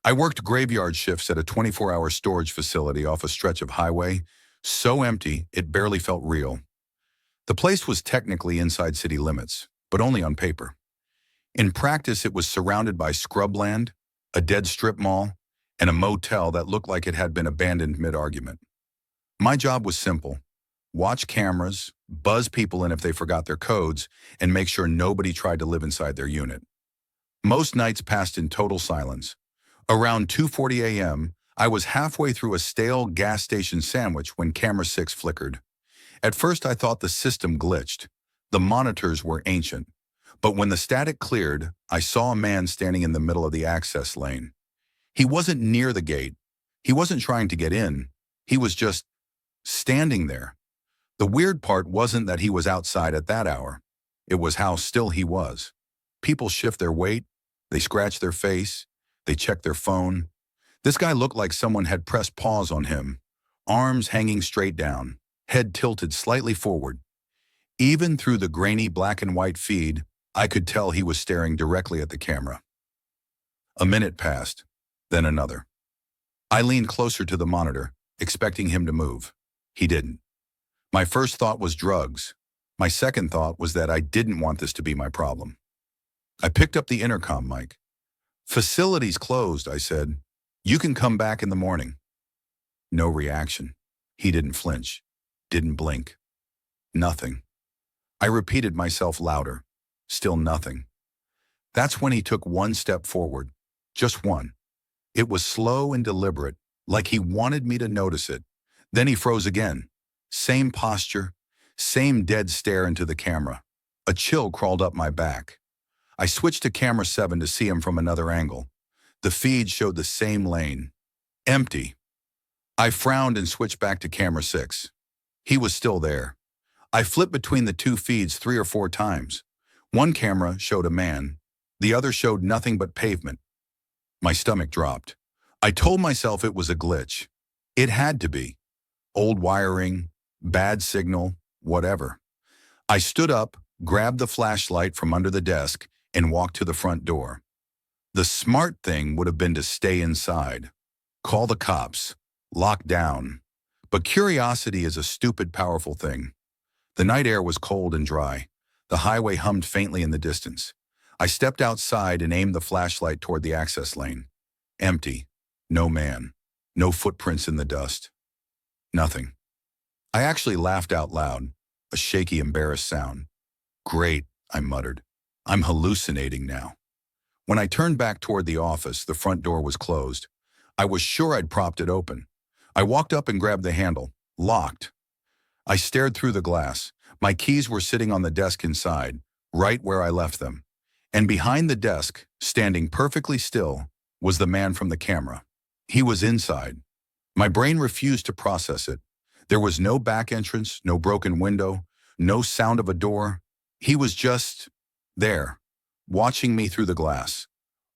I worked graveyard shifts at a 24-hour storage facility off a stretch of highway, so empty it barely felt real. The place was technically inside city limits, but only on paper. In practice, it was surrounded by scrubland, a dead strip mall, and a motel that looked like it had been abandoned mid-argument. My job was simple: watch cameras, buzz people in if they forgot their codes, and make sure nobody tried to live inside their unit. Most nights passed in total silence. Around 2:40 a.m., I was halfway through a stale gas station sandwich when camera 6 flickered. At first, I thought the system glitched. The monitors were ancient. But when the static cleared, I saw a man standing in the middle of the access lane. He wasn't near the gate. He wasn't trying to get in. He was just standing there. The weird part wasn't that he was outside at that hour. It was how still he was. People shift their weight, they scratch their face, they check their phone. This guy looked like someone had pressed pause on him, arms hanging straight down, head tilted slightly forward. Even through the grainy black and white feed, I could tell he was staring directly at the camera. A minute passed, then another. I leaned closer to the monitor, expecting him to move. He didn't. My first thought was drugs. My second thought was that I didn't want this to be my problem. I picked up the intercom mic. "Facility's closed," I said. "You can come back in the morning." No reaction. He didn't flinch, didn't blink. Nothing. I repeated myself louder. Still nothing. That's when he took one step forward. Just one. It was slow and deliberate, like he wanted me to notice it. Then he froze again. Same posture, same dead stare into the camera. A chill crawled up my back. I switched to camera 7 to see him from another angle. The feed showed the same lane. Empty. I frowned and switched back to camera 6. He was still there. I flipped between the two feeds 3 or 4 times. One camera showed a man. The other showed nothing but pavement. My stomach dropped. I told myself it was a glitch. It had to be. Old wiring, bad signal, whatever. I stood up, grabbed the flashlight from under the desk, and walked to the front door. The smart thing would have been to stay inside, call the cops, lock down. But curiosity is a stupid, powerful thing. The night air was cold and dry. The highway hummed faintly in the distance. I stepped outside and aimed the flashlight toward the access lane. Empty. No man. No footprints in the dust. Nothing. I actually laughed out loud, a shaky, embarrassed sound. "Great," I muttered. "I'm hallucinating now." When I turned back toward the office, the front door was closed. I was sure I'd propped it open. I walked up and grabbed the handle. Locked. I stared through the glass. My keys were sitting on the desk inside, right where I left them. And behind the desk, standing perfectly still, was the man from the camera. He was inside. My brain refused to process it. There was no back entrance, no broken window, no sound of a door. He was just there, watching me through the glass.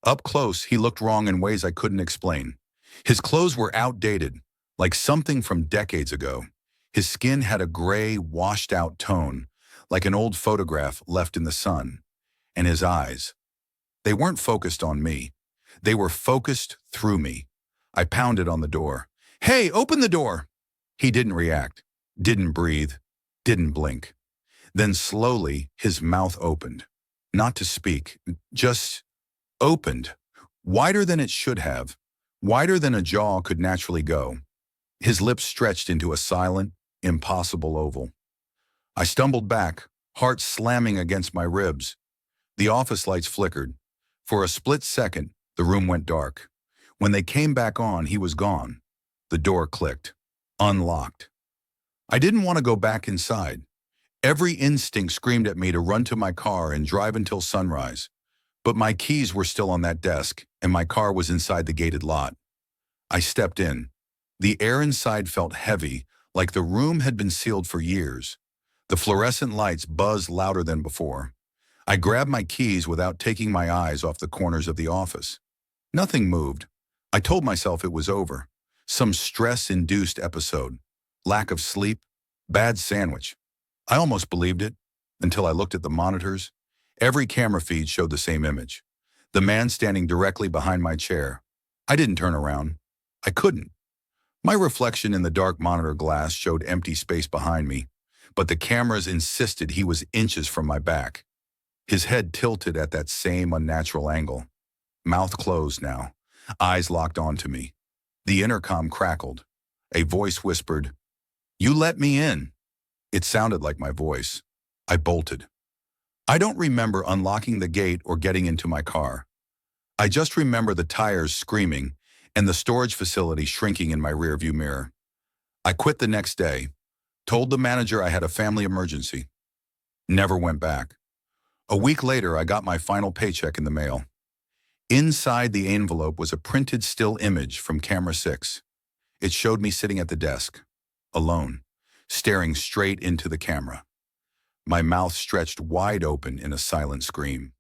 Up close, he looked wrong in ways I couldn't explain. His clothes were outdated, like something from decades ago. His skin had a gray, washed-out tone, like an old photograph left in the sun. And his eyes, they weren't focused on me. They were focused through me. I pounded on the door. "Hey, open the door!" He didn't react, didn't breathe, didn't blink. Then slowly, his mouth opened. Not to speak, just opened. Wider than it should have, wider than a jaw could naturally go. His lips stretched into a silent, impossible oval. I stumbled back, heart slamming against my ribs. The office lights flickered. For a split second, the room went dark. When they came back on, he was gone. The door clicked. Unlocked. I didn't want to go back inside. Every instinct screamed at me to run to my car and drive until sunrise. But my keys were still on that desk, and my car was inside the gated lot. I stepped in. The air inside felt heavy, like the room had been sealed for years. The fluorescent lights buzzed louder than before. I grabbed my keys without taking my eyes off the corners of the office. Nothing moved. I told myself it was over. Some stress-induced episode. Lack of sleep. Bad sandwich. I almost believed it, until I looked at the monitors. Every camera feed showed the same image. The man standing directly behind my chair. I didn't turn around. I couldn't. My reflection in the dark monitor glass showed empty space behind me, but the cameras insisted he was inches from my back. His head tilted at that same unnatural angle. Mouth closed now, eyes locked onto me. The intercom crackled. A voice whispered, "You let me in." It sounded like my voice. I bolted. I don't remember unlocking the gate or getting into my car. I just remember the tires screaming and the storage facility shrinking in my rearview mirror. I quit the next day, told the manager I had a family emergency. Never went back. A week later, I got my final paycheck in the mail. Inside the envelope was a printed still image from camera 6. It showed me sitting at the desk, alone, staring straight into the camera. My mouth stretched wide open in a silent scream.